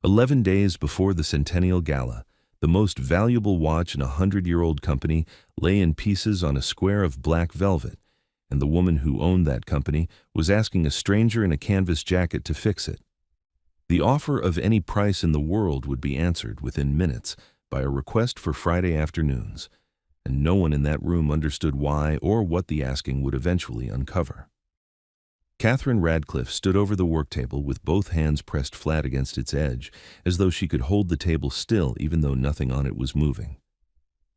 11 days before the Centennial Gala, the most valuable watch in a 100-year-old company lay in pieces on a square of black velvet, and the woman who owned that company was asking a stranger in a canvas jacket to fix it. The offer of any price in the world would be answered within minutes by a request for Friday afternoons, and no one in that room understood why or what the asking would eventually uncover. Catherine Radcliffe stood over the work table with both hands pressed flat against its edge, as though she could hold the table still even though nothing on it was moving.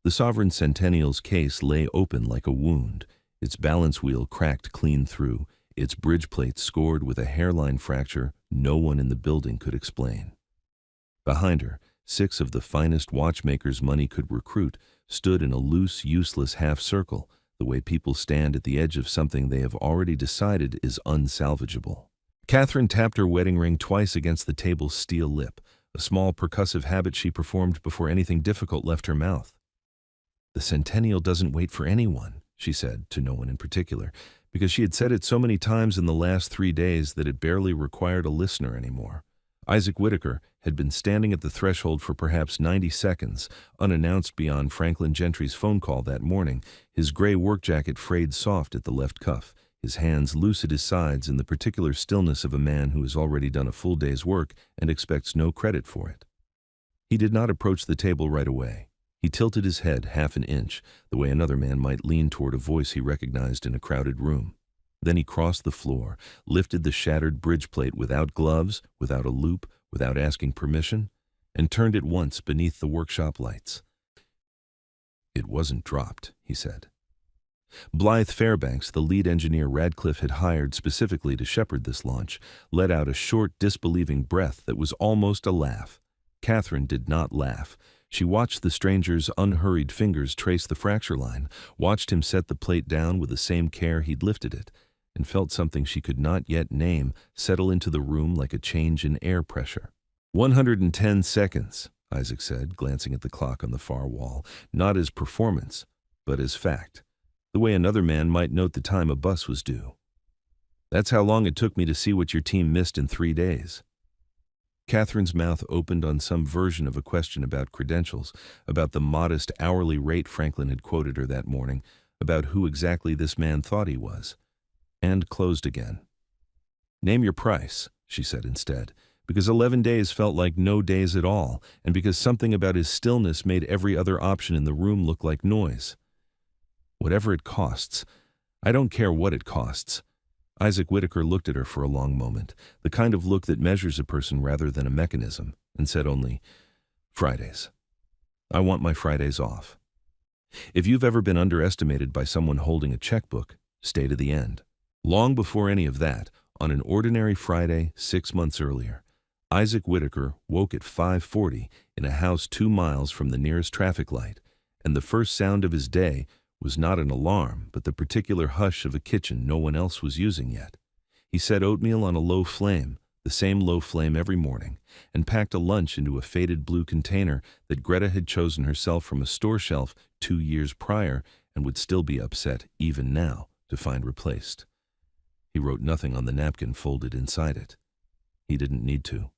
The Sovereign Centennial's case lay open like a wound, its balance wheel cracked clean through, its bridge plate scored with a hairline fracture no one in the building could explain. Behind her, 6 of the finest watchmakers money could recruit stood in a loose, useless half-circle, the way people stand at the edge of something they have already decided is unsalvageable. Catherine tapped her wedding ring twice against the table's steel lip, a small percussive habit she performed before anything difficult left her mouth. "The Centennial doesn't wait for anyone," she said, to no one in particular, because she had said it so many times in the last 3 days that it barely required a listener anymore. Isaac Whitaker had been standing at the threshold for perhaps 90 seconds, unannounced beyond Franklin Gentry's phone call that morning, his gray work jacket frayed soft at the left cuff, his hands loose at his sides in the particular stillness of a man who has already done a full day's work and expects no credit for it. He did not approach the table right away. He tilted his head half an inch, the way another man might lean toward a voice he recognized in a crowded room. Then he crossed the floor, lifted the shattered bridge plate without gloves, without a loop, without asking permission, and turned it once beneath the workshop lights. "It wasn't dropped," he said. Blythe Fairbanks, the lead engineer Radcliffe had hired specifically to shepherd this launch, let out a short, disbelieving breath that was almost a laugh. Catherine did not laugh. She watched the stranger's unhurried fingers trace the fracture line, watched him set the plate down with the same care he'd lifted it, and felt something she could not yet name settle into the room like a change in air pressure. 110 seconds, Isaac said, glancing at the clock on the far wall, not as performance, but as fact, the way another man might note the time a bus was due. "That's how long it took me to see what your team missed in 3 days. Catherine's mouth opened on some version of a question about credentials, about the modest hourly rate Franklin had quoted her that morning, about who exactly this man thought he was, and closed again. "Name your price," she said instead, because 11 days felt like no days at all, and because something about his stillness made every other option in the room look like noise. "Whatever it costs. I don't care what it costs." Isaac Whitaker looked at her for a long moment, the kind of look that measures a person rather than a mechanism, and said only, "Fridays. I want my Fridays off. If you've ever been underestimated by someone holding a checkbook, stay to the end." Long before any of that, on an ordinary Friday 6 months earlier, Isaac Whitaker woke at 5:40 in a house 2 miles from the nearest traffic light, and the first sound of his day was not an alarm, but the particular hush of a kitchen no one else was using yet. He set oatmeal on a low flame, the same low flame every morning, and packed a lunch into a faded blue container that Greta had chosen herself from a store shelf 2 years prior and would still be upset, even now, to find replaced. He wrote nothing on the napkin folded inside it. He didn't need to.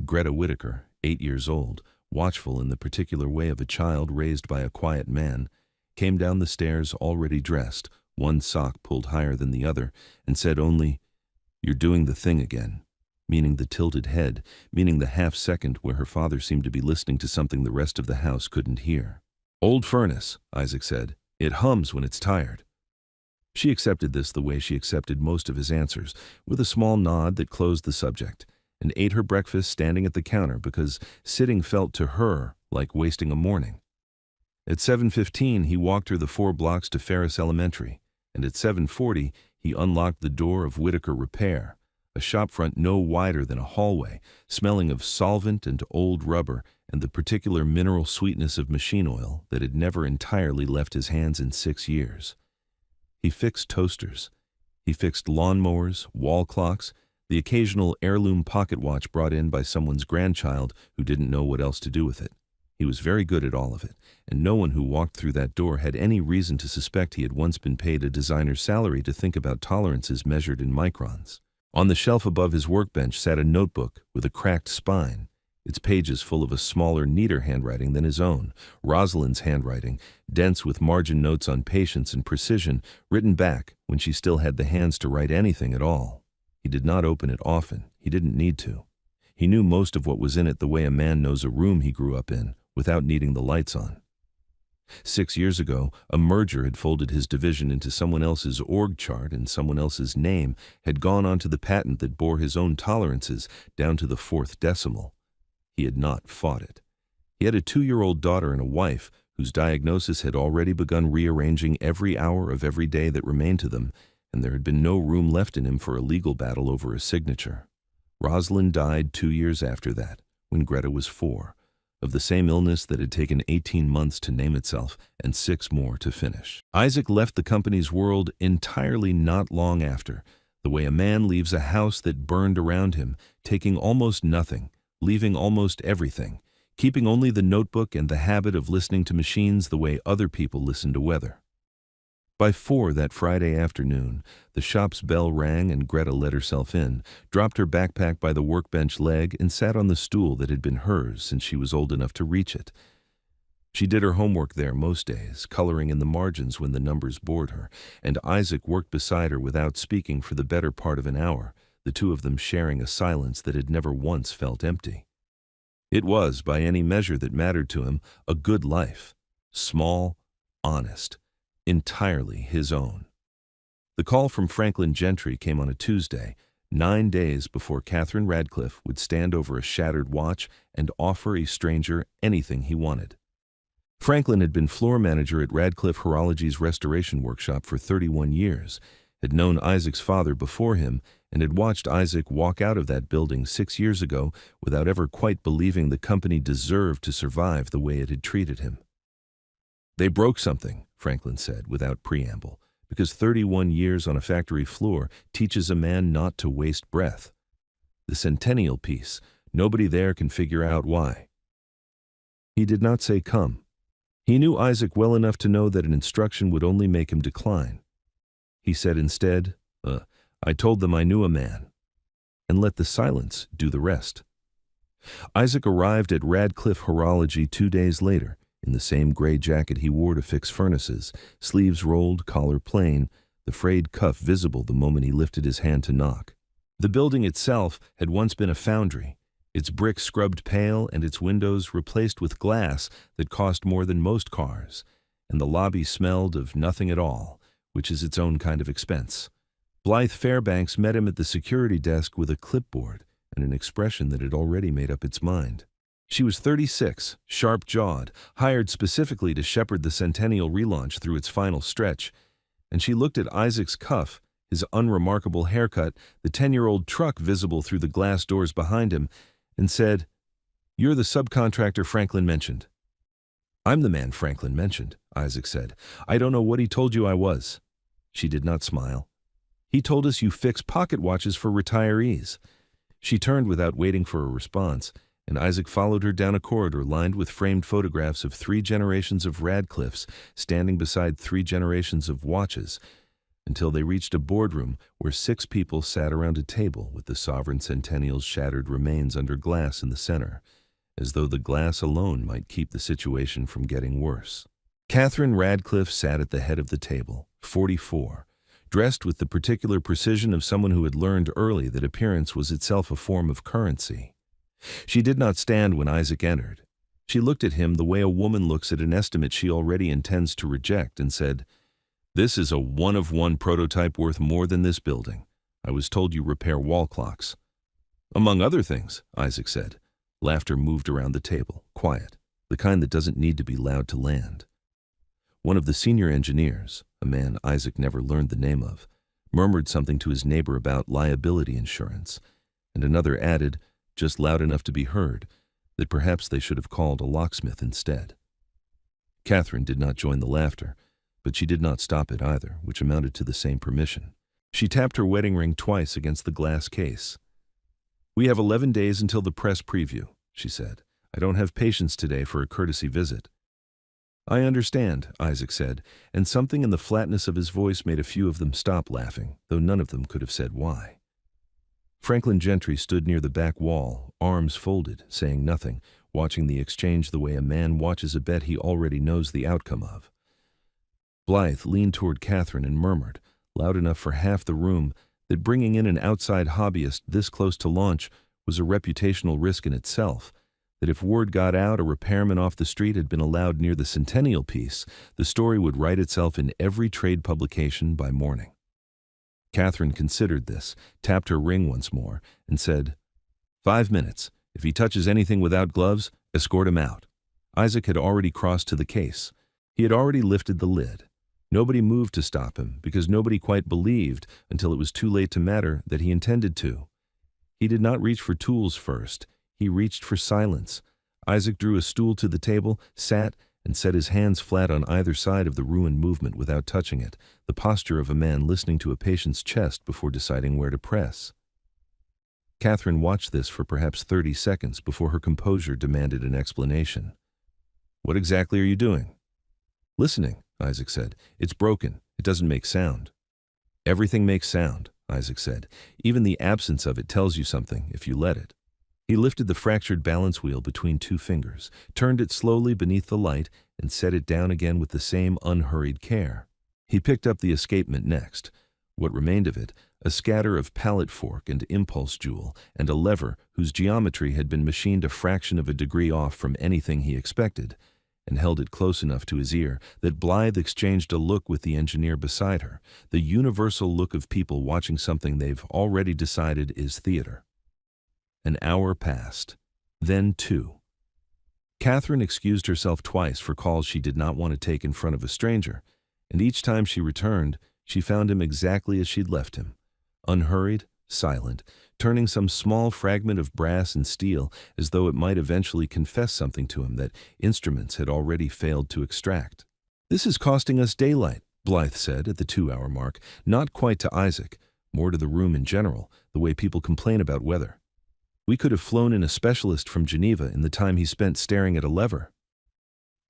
Greta Whitaker, 8 years old, watchful in the particular way of a child raised by a quiet man, came down the stairs already dressed, one sock pulled higher than the other, and said only, "You're doing the thing again," meaning the tilted head, meaning the half-second where her father seemed to be listening to something the rest of the house couldn't hear. "Old furnace," Isaac said. "It hums when it's tired." She accepted this the way she accepted most of his answers, with a small nod that closed the subject, and ate her breakfast standing at the counter because sitting felt to her like wasting a morning. At 7:15, he walked her the 4 blocks to Ferris Elementary, and at 7:40, he unlocked the door of Whitaker Repair, a shopfront no wider than a hallway, smelling of solvent and old rubber and the particular mineral sweetness of machine oil that had never entirely left his hands in 6 years. He fixed toasters. He fixed lawnmowers, wall clocks, the occasional heirloom pocket watch brought in by someone's grandchild who didn't know what else to do with it. He was very good at all of it, and no one who walked through that door had any reason to suspect he had once been paid a designer's salary to think about tolerances measured in microns. On the shelf above his workbench sat a notebook with a cracked spine. its pages full of a smaller, neater handwriting than his own, Rosalind's handwriting, dense with margin notes on patience and precision, written back when she still had the hands to write anything at all. He did not open it often. He didn't need to. He knew most of what was in it the way a man knows a room he grew up in, without needing the lights on. 6 years ago, a merger had folded his division into someone else's org chart, and someone else's name had gone onto the patent that bore his own tolerances down to the 4th decimal. He had not fought it. He had a 2-year-old daughter and a wife whose diagnosis had already begun rearranging every hour of every day that remained to them, and there had been no room left in him for a legal battle over a signature. Rosalind died 2 years after that, when Greta was 4, of the same illness that had taken 18 months to name itself and 6 more to finish. Isaac left the company's world entirely not long after, the way a man leaves a house that burned around him, taking almost nothing, leaving almost everything, keeping only the notebook and the habit of listening to machines the way other people listen to weather. By 4 that Friday afternoon, the shop's bell rang and Greta let herself in, dropped her backpack by the workbench leg, and sat on the stool that had been hers since she was old enough to reach it. She did her homework there most days, coloring in the margins when the numbers bored her, and Isaac worked beside her without speaking for the better part of an hour, the two of them sharing a silence that had never once felt empty. It was, by any measure that mattered to him, a good life, small, honest, entirely his own. The call from Franklin Gentry came on a Tuesday, 9 days before Catherine Radcliffe would stand over a shattered watch and offer a stranger anything he wanted. Franklin had been floor manager at Radcliffe Horology's restoration workshop for 31 years, had known Isaac's father before him, and had watched Isaac walk out of that building 6 years ago without ever quite believing the company deserved to survive the way it had treated him. "They broke something," Franklin said without preamble, because 31 years on a factory floor teaches a man not to waste breath. The centennial piece, nobody there can figure out why. He did not say come. He knew Isaac well enough to know that an instruction would only make him decline. He said instead, I told them I knew a man, and let the silence do the rest. Isaac arrived at Radcliffe Horology 2 days later, in the same gray jacket he wore to fix furnaces, sleeves rolled, collar plain, the frayed cuff visible the moment he lifted his hand to knock. The building itself had once been a foundry, its bricks scrubbed pale and its windows replaced with glass that cost more than most cars, and the lobby smelled of nothing at all, which is its own kind of expense. Blythe Fairbanks met him at the security desk with a clipboard and an expression that had already made up its mind. She was 36, sharp-jawed, hired specifically to shepherd the Centennial relaunch through its final stretch, and she looked at Isaac's cuff, his unremarkable haircut, the 10-year-old truck visible through the glass doors behind him, and said, "You're the subcontractor Franklin mentioned." "I'm the man Franklin mentioned," Isaac said. "I don't know what he told you I was." She did not smile. "He told us you fix pocket watches for retirees." She turned without waiting for a response, and Isaac followed her down a corridor lined with framed photographs of 3 generations of Radcliffes standing beside 3 generations of watches, until they reached a boardroom where 6 people sat around a table with the Sovereign Centennial's shattered remains under glass in the center, as though the glass alone might keep the situation from getting worse. Catherine Radcliffe sat at the head of the table, 44, dressed with the particular precision of someone who had learned early that appearance was itself a form of currency. She did not stand when Isaac entered. She looked at him the way a woman looks at an estimate she already intends to reject and said, "This is a one-of-one prototype worth more than this building. I was told you repair wall clocks." "Among other things," Isaac said. Laughter moved around the table, quiet, the kind that doesn't need to be loud to land. One of the senior engineers, a man Isaac never learned the name of, murmured something to his neighbor about liability insurance, and another added, just loud enough to be heard, that perhaps they should have called a locksmith instead. Catherine did not join the laughter, but she did not stop it either, which amounted to the same permission. She tapped her wedding ring twice against the glass case. "We have 11 days until the press preview," she said. "I don't have patience today for a courtesy visit." "I understand," Isaac said, and something in the flatness of his voice made a few of them stop laughing, though none of them could have said why. Franklin Gentry stood near the back wall, arms folded, saying nothing, watching the exchange the way a man watches a bet he already knows the outcome of. Blythe leaned toward Catherine and murmured, loud enough for half the room, that bringing in an outside hobbyist this close to launch was a reputational risk in itself, that if word got out a repairman off the street had been allowed near the Centennial piece, the story would write itself in every trade publication by morning. Catherine considered this, tapped her ring once more, and said, 5 minutes. If he touches anything without gloves, escort him out. Isaac had already crossed to the case. He had already lifted the lid. Nobody moved to stop him, because nobody quite believed, until it was too late to matter, that he intended to. He did not reach for tools first. He reached for silence. Isaac drew a stool to the table, sat, and set his hands flat on either side of the ruined movement without touching it, the posture of a man listening to a patient's chest before deciding where to press. Catherine watched this for perhaps 30 seconds before her composure demanded an explanation. "What exactly are you doing?" "Listening," Isaac said. "It's broken. It doesn't make sound." "Everything makes sound," Isaac said. "Even the absence of it tells you something, if you let it." He lifted the fractured balance wheel between 2 fingers, turned it slowly beneath the light, and set it down again with the same unhurried care. He picked up the escapement next. What remained of it, a scatter of pallet fork and impulse jewel, and a lever whose geometry had been machined a fraction of a degree off from anything he expected, and held it close enough to his ear that Blythe exchanged a look with the engineer beside her, the universal look of people watching something they've already decided is theater. An hour passed. Then 2. Catherine excused herself twice for calls she did not want to take in front of a stranger, and each time she returned, she found him exactly as she'd left him, unhurried, silent, turning some small fragment of brass and steel as though it might eventually confess something to him that instruments had already failed to extract. "This is costing us daylight," Blythe said at the 2-hour mark, not quite to Isaac, more to the room in general, the way people complain about weather. "We could have flown in a specialist from Geneva in the time he spent staring at a lever."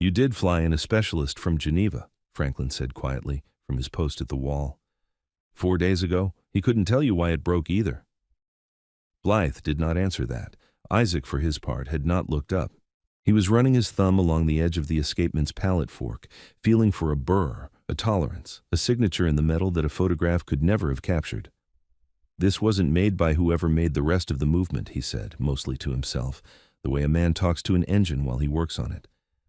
"You did fly in a specialist from Geneva," Franklin said quietly from his post at the wall. 4 days ago, he couldn't tell you why it broke either." Blythe did not answer that. Isaac, for his part, had not looked up. He was running his thumb along the edge of the escapement's pallet fork, feeling for a burr, a tolerance, a signature in the metal that a photograph could never have captured. "This wasn't made by whoever made the rest of the movement," he said, mostly to himself, the way a man talks to an engine while he works on it.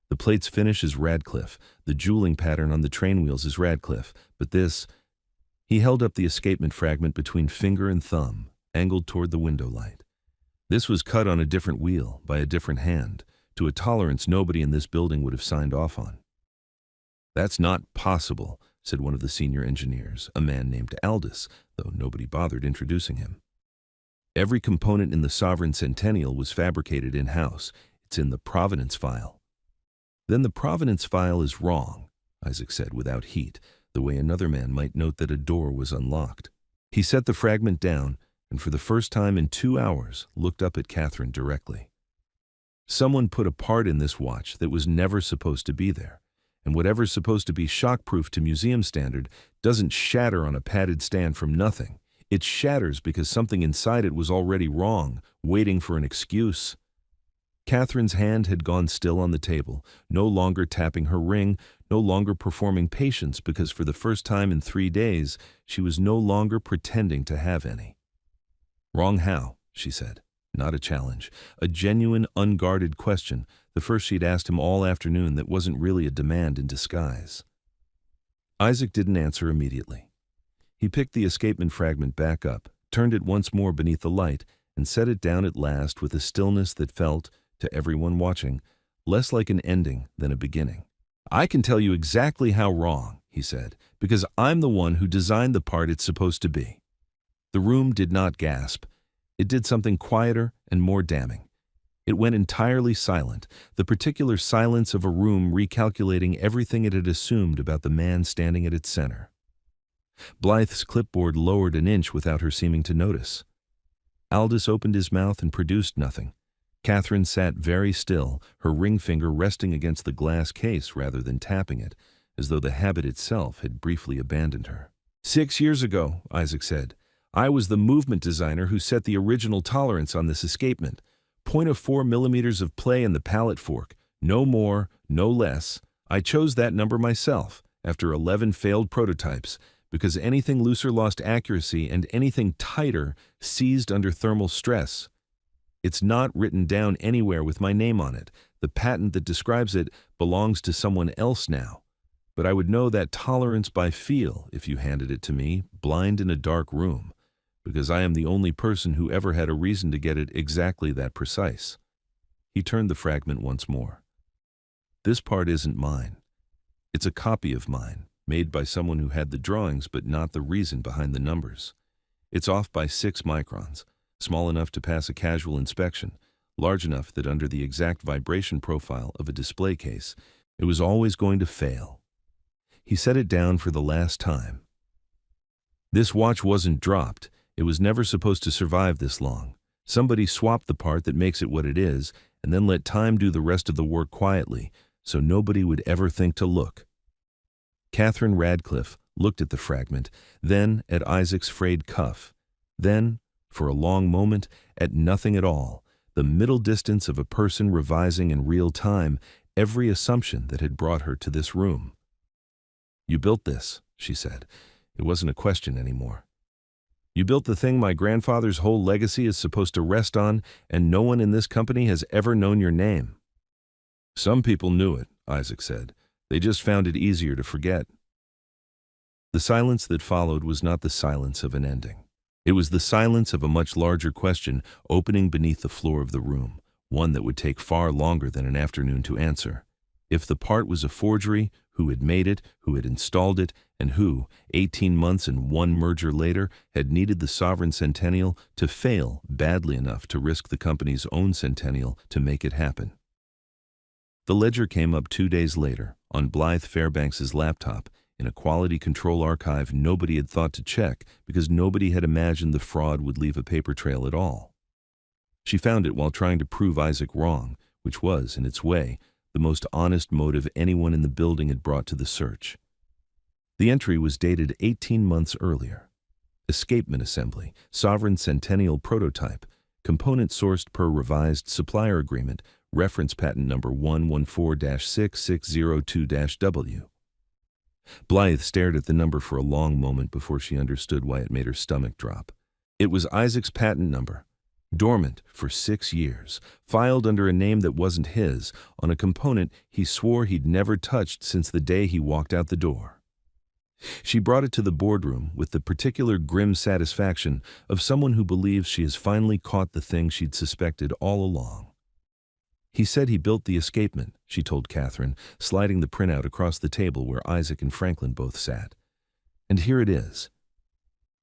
"The plate's finish is Radcliffe, the jeweling pattern on the train wheels is Radcliffe, but this—" He held up the escapement fragment between finger and thumb, angled toward the window light. "This was cut on a different wheel, by a different hand, to a tolerance nobody in this building would have signed off on." "That's not possible," said one of the senior engineers, a man named Aldous, though nobody bothered introducing him. "Every component in the Sovereign Centennial was fabricated in-house. It's in the provenance file." "Then the provenance file is wrong," Isaac said without heat, the way another man might note that a door was unlocked. He set the fragment down, and for the first time in 2 hours looked up at Catherine directly. "Someone put a part in this watch that was never supposed to be there, and whatever's supposed to be shockproof to museum standard doesn't shatter on a padded stand from nothing. It shatters because something inside it was already wrong, waiting for an excuse." Catherine's hand had gone still on the table, no longer tapping her ring, no longer performing patience because for the first time in 3 days she was no longer pretending to have any. "Wrong how?" she said. Not a challenge, a genuine, unguarded question, the first she'd asked him all afternoon that wasn't really a demand in disguise. Isaac didn't answer immediately. He picked the escapement fragment back up, turned it once more beneath the light, and set it down at last with a stillness that felt, to everyone watching, less like an ending than a beginning. "I can tell you exactly how wrong," he said, "because I'm the one who designed the part it's supposed to be." The room did not gasp. It did something quieter and more damning. It went entirely silent, the particular silence of a room recalculating everything it had assumed about the man standing at its center. Blythe's clipboard lowered an inch without her seeming to notice. Aldous opened his mouth and produced nothing. Catherine sat very still, her ring finger resting against the glass case rather than tapping it, as though the habit itself had briefly abandoned her. 6 years ago," Isaac said, I was the movement designer who set the original tolerance on this escapement. 0.4 millimeters of play in the pallet fork. No more, no less. I chose that number myself, after 11 failed prototypes, because anything looser lost accuracy and anything tighter seized under thermal stress. It's not written down anywhere with my name on it. The patent that describes it belongs to someone else now. But I would know that tolerance by feel if you handed it to me, blind in a dark room, because I am the only person who ever had a reason to get it exactly that precise. He turned the fragment once more. This part isn't mine. It's a copy of mine, made by someone who had the drawings but not the reason behind the numbers. It's off by 6 microns, small enough to pass a casual inspection, large enough that under the exact vibration profile of a display case, it was always going to fail. He set it down for the last time. This watch wasn't dropped. It was never supposed to survive this long. Somebody swapped the part that makes it what it is, and then let time do the rest of the work quietly, so nobody would ever think to look. Catherine Radcliffe looked at the fragment, then at Isaac's frayed cuff, then, for a long moment, at nothing at all, the middle distance of a person revising in real time every assumption that had brought her to this room. "You built this," she said. It wasn't a question anymore. "You built the thing my grandfather's whole legacy is supposed to rest on, and no one in this company has ever known your name." "Some people knew it," Isaac said. "They just found it easier to forget." The silence that followed was not the silence of an ending. It was the silence of a much larger question opening beneath the floor of the room, one that would take far longer than an afternoon to answer. If the part was a forgery, who had made it, who had installed it, and who, 18 months and 1 merger later, had needed the Sovereign Centennial to fail badly enough to risk the company's own centennial to make it happen. The ledger came up 2 days later, on Blythe Fairbanks's laptop, in a quality control archive nobody had thought to check because nobody had imagined the fraud would leave a paper trail at all. She found it while trying to prove Isaac wrong, which was, in its way, the most honest motive anyone in the building had brought to the search. The entry was dated 18 months earlier. Escapement assembly, Sovereign Centennial prototype, component sourced per revised supplier agreement, reference patent number 114-6602-W. Blythe stared at the number for a long moment before she understood why it made her stomach drop. It was Isaac's patent number. Dormant for 6 years, filed under a name that wasn't his, on a component he swore he'd never touched since the day he walked out the door. She brought it to the boardroom with the particular grim satisfaction of someone who believes she has finally caught the thing she'd suspected all along. "He said he built the escapement," she told Catherine, sliding the printout across the table where Isaac and Franklin both sat. "And here it is.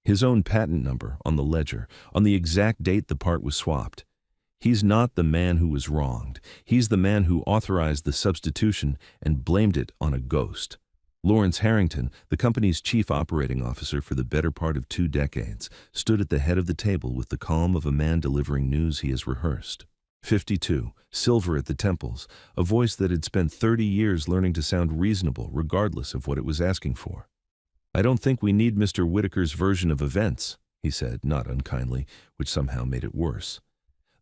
His own patent number on the ledger, on the exact date the part was swapped. He's not the man who was wronged. He's the man who authorized the substitution and blamed it on a ghost. Lawrence Harrington, the company's chief operating officer for the better part of 2 decades, stood at the head of the table with the calm of a man delivering news he has rehearsed. 52, silver at the temples, a voice that had spent 30 years learning to sound reasonable regardless of what it was asking for. "I don't think we need Mr. Whitaker's version of events," he said, not unkindly, which somehow made it worse.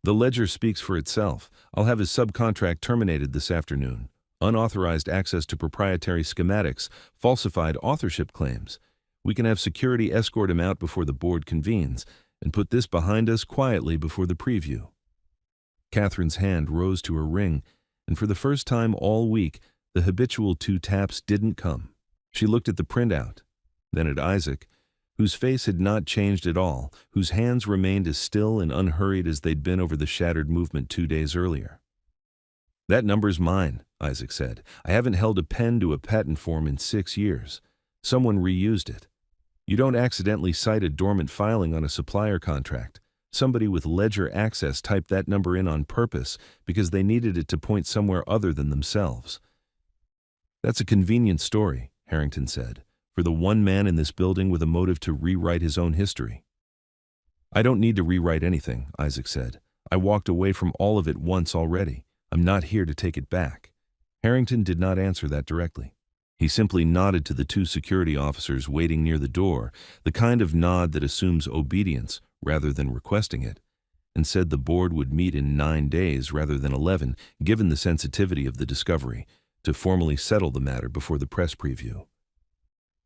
"The ledger speaks for itself. I'll have his subcontract terminated this afternoon. Unauthorized access to proprietary schematics, falsified authorship claims. We can have security escort him out before the board convenes, and put this behind us quietly before the preview." Catherine's hand rose to her ring, and for the first time all week, the habitual 2 taps didn't come. She looked at the printout, then at Isaac, whose face had not changed at all, whose hands remained as still and unhurried as they'd been over the shattered movement 2 days earlier. "That number's mine," Isaac said. "I haven't held a pen to a patent form in 6 years. Someone reused it. You don't accidentally cite a dormant filing on a supplier contract. Somebody with ledger access typed that number in on purpose because they needed it to point somewhere other than themselves." "That's a convenient story," Harrington said, "for the one man in this building with a motive to rewrite his own history." "I don't need to rewrite anything," Isaac said. "I walked away from all of it once already. I'm not here to take it back." Harrington did not answer that directly. He simply nodded to the two security officers waiting near the door, the kind of nod that assumes obedience rather than requesting it, and said the board would meet in 9 days rather than 11, given the sensitivity of the discovery, to formally settle the matter before the press preview.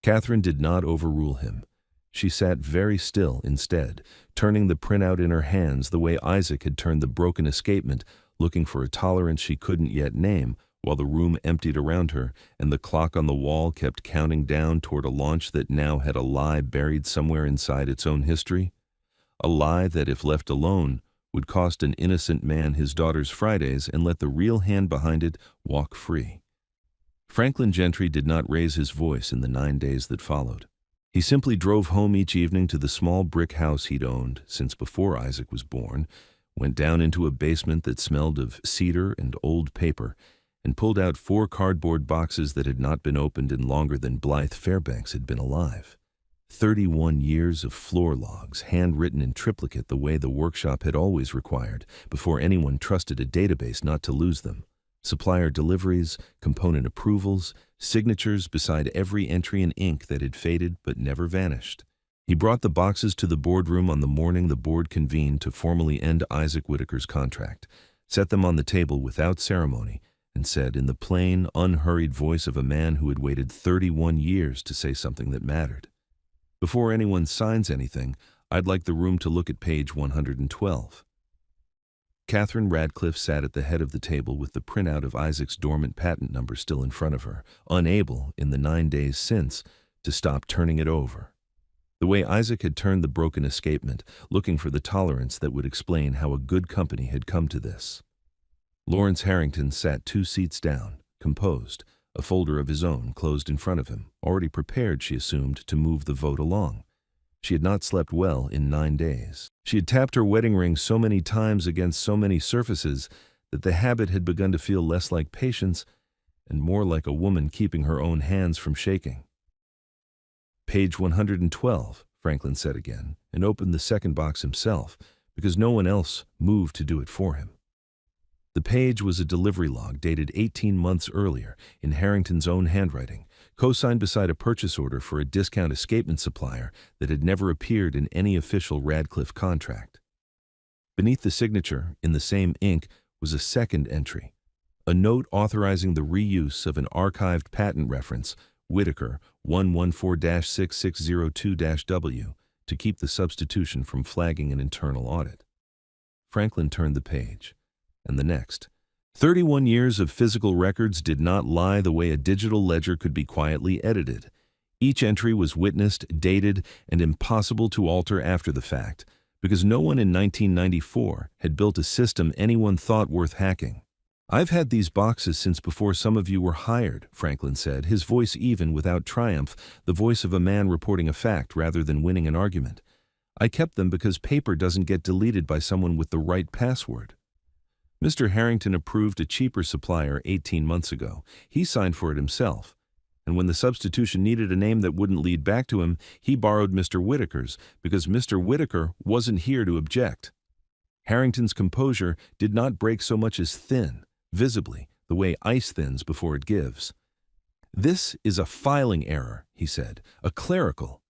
Catherine did not overrule him. She sat very still instead, turning the printout in her hands the way Isaac had turned the broken escapement, looking for a tolerance she couldn't yet name, while the room emptied around her and the clock on the wall kept counting down toward a launch that now had a lie buried somewhere inside its own history. A lie that, if left alone, would cost an innocent man his daughter's Fridays and let the real hand behind it walk free. Franklin Gentry did not raise his voice in the 9 days that followed. He simply drove home each evening to the small brick house he'd owned since before Isaac was born, went down into a basement that smelled of cedar and old paper, and pulled out 4 cardboard boxes that had not been opened in longer than Blythe Fairbanks had been alive. 31 years of floor logs, handwritten in triplicate the way the workshop had always required, before anyone trusted a database not to lose them. Supplier deliveries, component approvals, signatures beside every entry in ink that had faded but never vanished. He brought the boxes to the boardroom on the morning the board convened to formally end Isaac Whitaker's contract, set them on the table without ceremony, and said in the plain, unhurried voice of a man who had waited 31 years to say something that mattered, "Before anyone signs anything, I'd like the room to look at page 112. Catherine Radcliffe sat at the head of the table with the printout of Isaac's dormant patent number still in front of her, unable, in the 9 days since, to stop turning it over. The way Isaac had turned the broken escapement, looking for the tolerance that would explain how a good company had come to this. Lawrence Harrington sat 2 seats down, composed, a folder of his own closed in front of him, already prepared, she assumed, to move the vote along. She had not slept well in 9 days. She had tapped her wedding ring so many times against so many surfaces that the habit had begun to feel less like patience and more like a woman keeping her own hands from shaking. "Page 112, Franklin said again, and opened the second box himself, because no one else moved to do it for him. The page was a delivery log dated 18 months earlier in Harrington's own handwriting, co-signed beside a purchase order for a discount escapement supplier that had never appeared in any official Radcliffe contract. Beneath the signature, in the same ink, was a second entry, a note authorizing the reuse of an archived patent reference, Whitaker 114-6602-W, to keep the substitution from flagging an internal audit. Franklin turned the page, and the next. 31 years of physical records did not lie the way a digital ledger could be quietly edited. Each entry was witnessed, dated, and impossible to alter after the fact, because no one in 1994 had built a system anyone thought worth hacking. "I've had these boxes since before some of you were hired," Franklin said, his voice even without triumph, the voice of a man reporting a fact rather than winning an argument. "I kept them because paper doesn't get deleted by someone with the right password. Mr. Harrington approved a cheaper supplier 18 months ago. He signed for it himself. And when the substitution needed a name that wouldn't lead back to him, he borrowed Mr. Whitaker's because Mr. Whitaker wasn't here to object. Harrington's composure did not break so much as thin, visibly, the way ice thins before it gives. "This is a filing error," he said, "a clerical.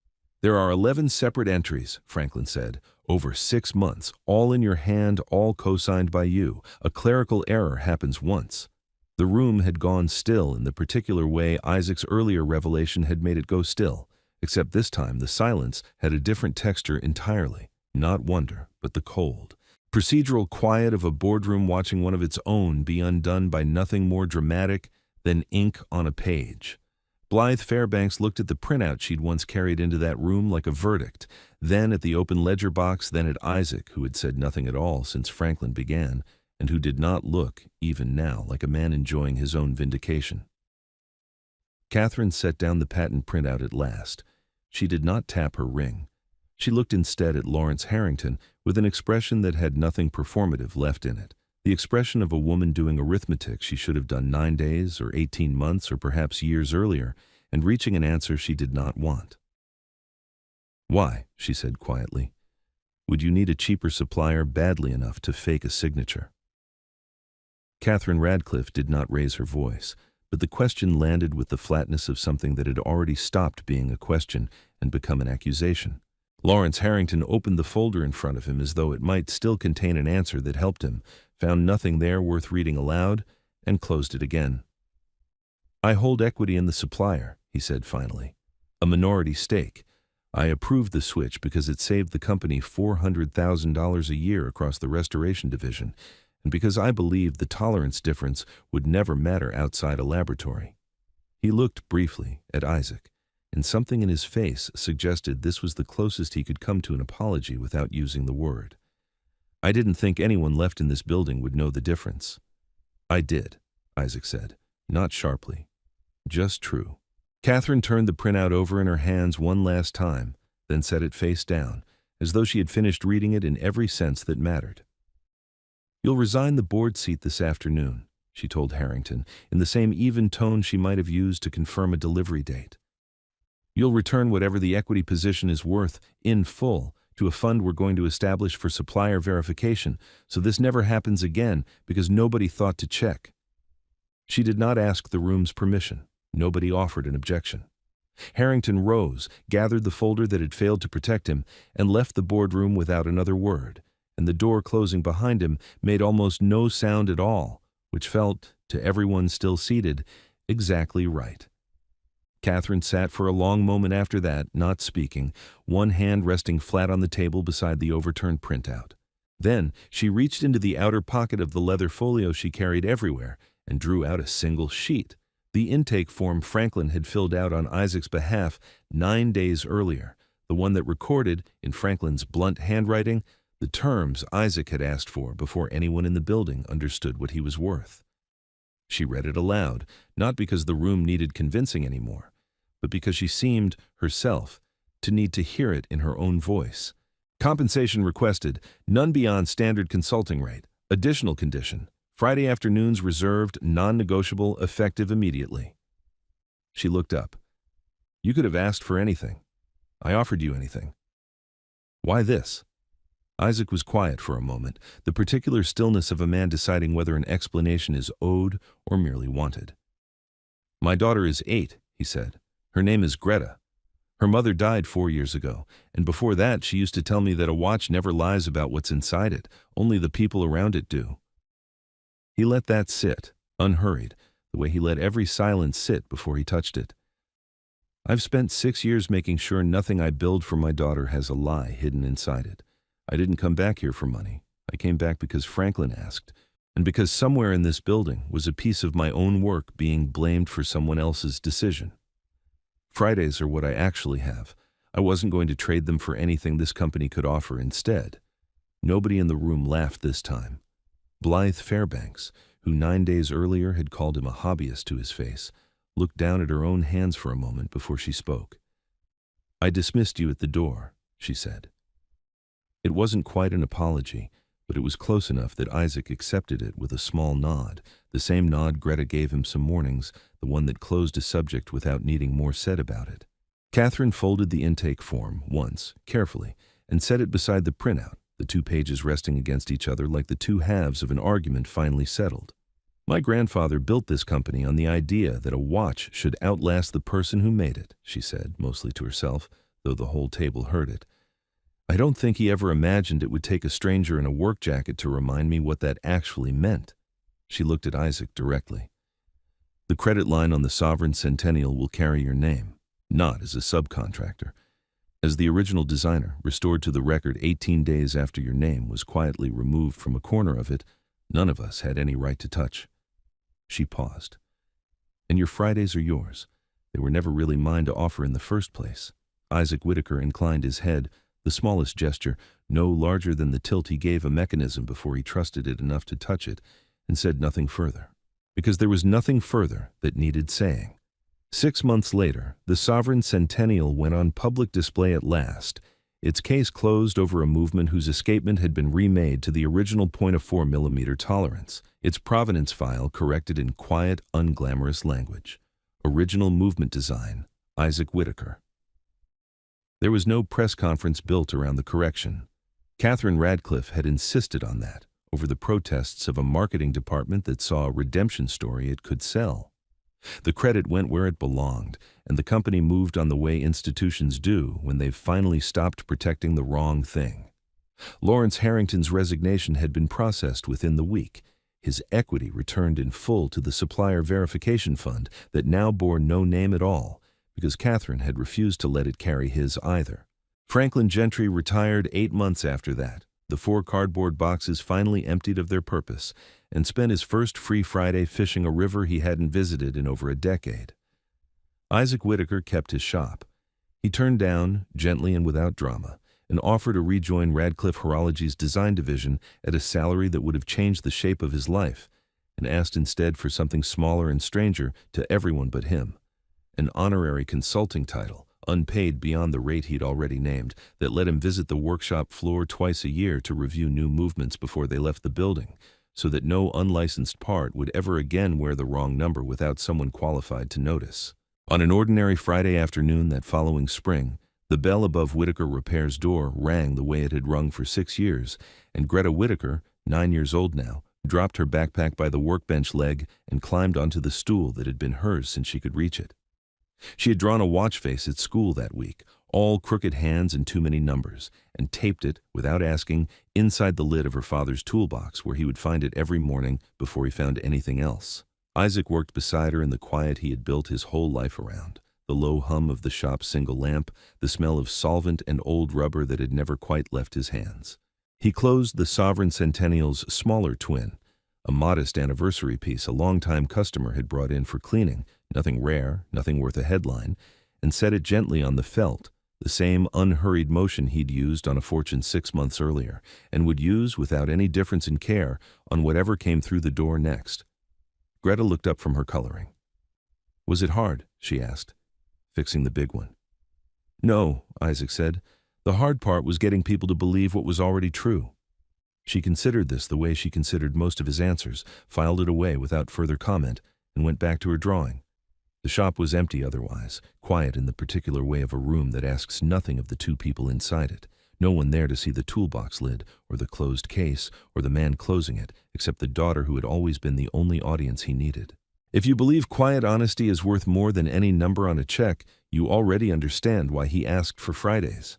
There are 11 separate entries," Franklin said, "over 6 months, all in your hand, all co-signed by you. A clerical error happens once." The room had gone still in the particular way Isaac's earlier revelation had made it go still, except this time the silence had a different texture entirely, not wonder, but the cold, procedural quiet of a boardroom watching one of its own be undone by nothing more dramatic than ink on a page. Blythe Fairbanks looked at the printout she'd once carried into that room like a verdict, then at the open ledger box, then at Isaac, who had said nothing at all since Franklin began, and who did not look, even now, like a man enjoying his own vindication. Catherine set down the patent printout at last. She did not tap her ring. She looked instead at Lawrence Harrington with an expression that had nothing performative left in it, the expression of a woman doing arithmetic she should have done 9 days or 18 months or perhaps years earlier, and reaching an answer she did not want. "Why?" she said quietly. "Would you need a cheaper supplier badly enough to fake a signature?" Catherine Radcliffe did not raise her voice, but the question landed with the flatness of something that had already stopped being a question and become an accusation. Lawrence Harrington opened the folder in front of him as though it might still contain an answer that helped him, found nothing there worth reading aloud, and closed it again. "I hold equity in the supplier," he said finally. "A minority stake. I approved the switch because it saved the company $400,000 a year across the restoration division, and because I believed the tolerance difference would never matter outside a laboratory." He looked briefly at Isaac, and something in his face suggested this was the closest he could come to an apology without using the word. "I didn't think anyone left in this building would know the difference." "I did," Isaac said, not sharply, just true. Catherine turned the printout over in her hands one last time, then set it face down, as though she had finished reading it in every sense that mattered. "You'll resign the board seat this afternoon," she told Harrington, in the same even tone she might have used to confirm a delivery date. "You'll return whatever the equity position is worth, in full, to a fund we're going to establish for supplier verification, so this never happens again because nobody thought to check." She did not ask the room's permission. Nobody offered an objection. Harrington rose, gathered the folder that had failed to protect him, and left the boardroom without another word, and the door closing behind him made almost no sound at all, which felt, to everyone still seated, exactly right. Catherine sat for a long moment after that, not speaking, one hand resting flat on the table beside the overturned printout. Then she reached into the outer pocket of the leather folio she carried everywhere and drew out a single sheet, the intake form Franklin had filled out on Isaac's behalf 9 days earlier, the one that recorded, in Franklin's blunt handwriting, the terms Isaac had asked for before anyone in the building understood what he was worth. She read it aloud, not because the room needed convincing anymore, but because she seemed, herself, to need to hear it in her own voice. "Compensation requested, none beyond standard consulting rate. Additional condition. Friday afternoons reserved, non-negotiable, effective immediately." She looked up. "You could have asked for anything. I offered you anything. Why this?" Isaac was quiet for a moment, the particular stillness of a man deciding whether an explanation is owed or merely wanted. "My daughter is 8, he said. "Her name is Greta. Her mother died 4 years ago, and before that she used to tell me that a watch never lies about what's inside it, only the people around it do." He let that sit, unhurried, the way he let every silence sit before he touched it. "I've spent 6 years making sure nothing I build for my daughter has a lie hidden inside it. I didn't come back here for money. I came back because Franklin asked, and because somewhere in this building was a piece of my own work being blamed for someone else's decision. Fridays are what I actually have. I wasn't going to trade them for anything this company could offer instead." Nobody in the room laughed this time. Blythe Fairbanks, who 9 days earlier had called him a hobbyist to his face, looked down at her own hands for a moment before she spoke. "I dismissed you at the door," she said. It wasn't quite an apology, but it was close enough that Isaac accepted it with a small nod, the same nod Greta gave him some mornings, the one that closed a subject without needing more said about it. Catherine folded the intake form once, carefully, and set it beside the printout, the 2 pages resting against each other like the 2 halves of an argument finally settled. "My grandfather built this company on the idea that a watch should outlast the person who made it," she said, mostly to herself, though the whole table heard it. "I don't think he ever imagined it would take a stranger in a work jacket to remind me what that actually meant." She looked at Isaac directly. "The credit line on the Sovereign Centennial will carry your name, not as a subcontractor. As the original designer, restored to the record 18 days after your name was quietly removed from a corner of it, none of us had any right to touch." She paused. "And your Fridays are yours. They were never really mine to offer in the first place." Isaac Whitaker inclined his head, the smallest gesture, no larger than the tilt he gave a mechanism before he trusted it enough to touch it, and said nothing further. Because there was nothing further that needed saying. 6 months later, the Sovereign Centennial went on public display at last, its case closed over a movement whose escapement had been remade to the original .4mm tolerance, its provenance file corrected in quiet, unglamorous language. Original movement design, Isaac Whitaker. There was no press conference built around the correction. Catherine Radcliffe had insisted on that, over the protests of a marketing department that saw a redemption story it could sell. The credit went where it belonged, and the company moved on the way institutions do when they've finally stopped protecting the wrong thing. Lawrence Harrington's resignation had been processed within the week. His equity returned in full to the Supplier Verification Fund that now bore no name at all, because Catherine had refused to let it carry his either. Franklin Gentry retired 8 months after that, the 4 cardboard boxes finally emptied of their purpose, and spent his first free Friday fishing a river he hadn't visited in over a decade. Isaac Whitaker kept his shop. He turned down, gently and without drama, an offer to rejoin Radcliffe Horology's design division at a salary that would have changed the shape of his life, and asked instead for something smaller and stranger to everyone but him, an honorary consulting title, unpaid beyond the rate he'd already named, that let him visit the workshop floor twice a year to review new movements before they left the building, so that no unlicensed part would ever again wear the wrong number without someone qualified to notice. On an ordinary Friday afternoon that following spring, the bell above Whitaker Repair's door rang the way it had rung for 6 years, and Greta Whitaker, 9 years old now, dropped her backpack by the workbench leg and climbed onto the stool that had been hers since she could reach it. She had drawn a watch face at school that week, all crooked hands and too many numbers, and taped it, without asking, inside the lid of her father's toolbox where he would find it every morning before he found anything else. Isaac worked beside her in the quiet he had built his whole life around, the low hum of the shop's single lamp, the smell of solvent and old rubber that had never quite left his hands. He closed the Sovereign Centennial's smaller twin, a modest anniversary piece a longtime customer had brought in for cleaning, nothing rare, nothing worth a headline, and set it gently on the felt, the same unhurried motion he'd used on a Fortune 6 months earlier, and would use without any difference in care on whatever came through the door next. Greta looked up from her coloring. "Was it hard?" she asked, fixing the big one. "No," Isaac said. "The hard part was getting people to believe what was already true." She considered this the way she considered most of his answers, filed it away without further comment, and went back to her drawing. The shop was empty otherwise, quiet in the particular way of a room that asks nothing of the 2 people inside it. No one there to see the toolbox lid, or the closed case, or the man closing it, except the daughter who had always been the only audience he needed. If you believe quiet honesty is worth more than any number on a check, you already understand why he asked for Fridays.